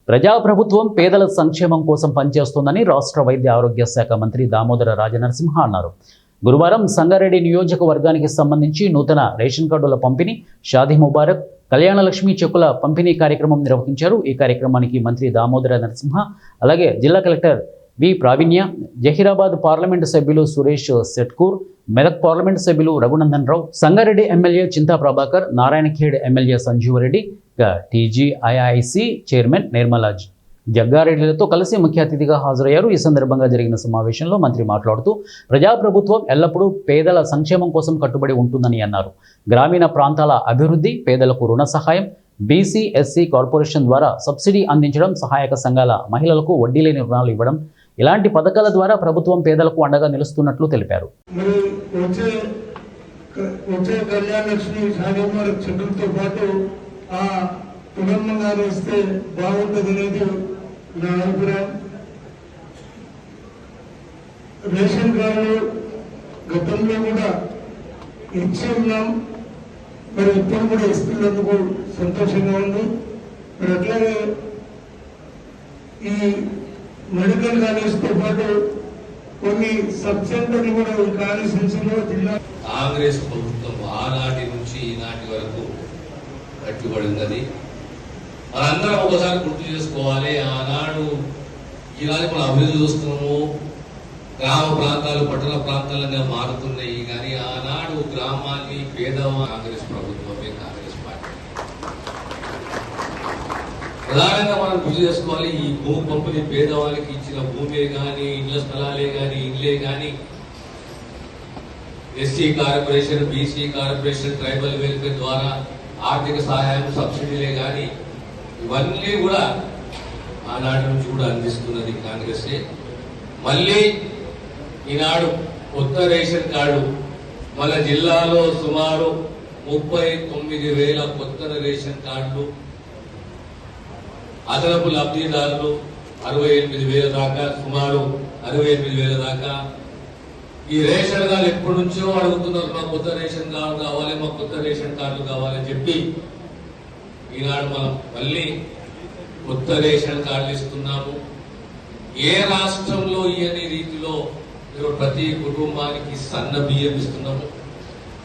ప్రజాప్రభుత్వం పేదల సంక్షేమం కోసం పనిచేస్తోందని రాష్ట్ర వైద్య ఆరోగ్య శాఖ మంత్రి దామోదర రాజనరసింహ అన్నారు. గురువారం సంగారెడ్డి నియోజకవర్గానికి సంబంధించి నూతన రేషన్ కార్డుల పంపిణీ, షాదీ ముబారక్, కళ్యాణలక్ష్మి చెక్కుల పంపిణీ కార్యక్రమం నిర్వహించారు. ఈ కార్యక్రమానికి మంత్రి దామోదర నరసింహ, అలాగే జిల్లా కలెక్టర్ వి ప్రావీణ్య, జహీరాబాద్ పార్లమెంటు సభ్యులు సురేష్ సెట్కూర్, మెదక్ పార్లమెంటు సభ్యులు Raghunandan Rao, Sangareddy MLA Chinta Prabhakar, Narayankhed MLA Sanjeeva Reddy, TGIIC chairman Nirmala జగ్గారెడ్డిలతో కలిసి ముఖ్య అతిథిగా హాజరయ్యారు. ఈ సందర్భంగా జరిగిన సమావేశంలో మంత్రి మాట్లాడుతూ ప్రజాప్రభుత్వం ఎల్లప్పుడూ పేదల సంక్షేమం కోసం కట్టుబడి ఉంటుందని అన్నారు. గ్రామీణ ప్రాంతాల అభివృద్ధి, పేదలకు రుణ సహాయం, బీసీ ఎస్సీ కార్పొరేషన్ ద్వారా సబ్సిడీ అందించడం, సహాయక సంఘాల మహిళలకు వడ్డీ లేని రుణాలు ఇవ్వడం, ఇలాంటి పథకాల ద్వారా ప్రభుత్వం పేదలకు అండగా నిలుస్తున్నట్లు తెలిపారు. ఇస్తే బాగుంటుంది అనేది నా అభిప్రాయం. రేషన్ కార్డు గతంలో కూడా ఇచ్చి ఉన్నాం, మరి ఇప్పుడు కూడా ఇస్తున్నందుకు సంతోషంగా ఉంది. మరి అట్లాగే ఈ మెడికల్ కాలేజ్తో పాటు కొన్ని సబ్ సెంటర్లు కూడా ఈ కాన్స్టిట్యూన్సీలో జిల్లా కాంగ్రెస్ ప్రభుత్వం ఆనాటి నుంచి ఈనాటి వరకు కట్టుబడింది. మనందరం ఒకసారి గుర్తు చేసుకోవాలి. ఆనాడు ఈనాడు మనం అభివృద్ధి చూస్తున్నాము, గ్రామ ప్రాంతాలు పట్టణ ప్రాంతాలుగా మారుతున్నాయి. కానీ ఆనాడు గ్రామాన్ని కాంగ్రెస్ ప్రభుత్వమే, కాంగ్రెస్ పార్టీ. ప్రధానంగా మనం గుర్తు చేసుకోవాలి, ఈ భూ పంపిణీ పేదవాళ్ళకి ఇచ్చిన భూమే కానీ, ఇళ్ల స్థలాలే కానీ, ఇళ్లే కానీ, SC corporation, BC corporation, tribal welfare ద్వారా ఆర్థిక సహాయం, సబ్సిడీలే కానీ ఇవన్నీ కూడా ఆనాటి నుంచి కూడా అందిస్తున్నది కాంగ్రెసే. మళ్ళీ ఈనాడు కొత్త రేషన్ కార్డు మన జిల్లాలో సుమారు 39,000 కొత్త రేషన్ కార్డులు, అదనపు లబ్ధిదారులు 68,000 దాకా, సుమారు 68,000 దాకా. ఈ రేషన్ కార్డు ఎప్పటి నుంచో అడుగుతున్నారు, మాకు కొత్త రేషన్ కార్డు కావాలి, మాకు కొత్త రేషన్ కార్డు కావాలని చెప్పి ఈనాడు మనం మళ్ళీ కొత్త రేషన్ కార్డులు ఇస్తున్నాము. ఏ రాష్ట్రంలో ఇయని రీతిలో ప్రతి కుటుంబానికి సన్న బియ్యం ఇస్తున్నాము.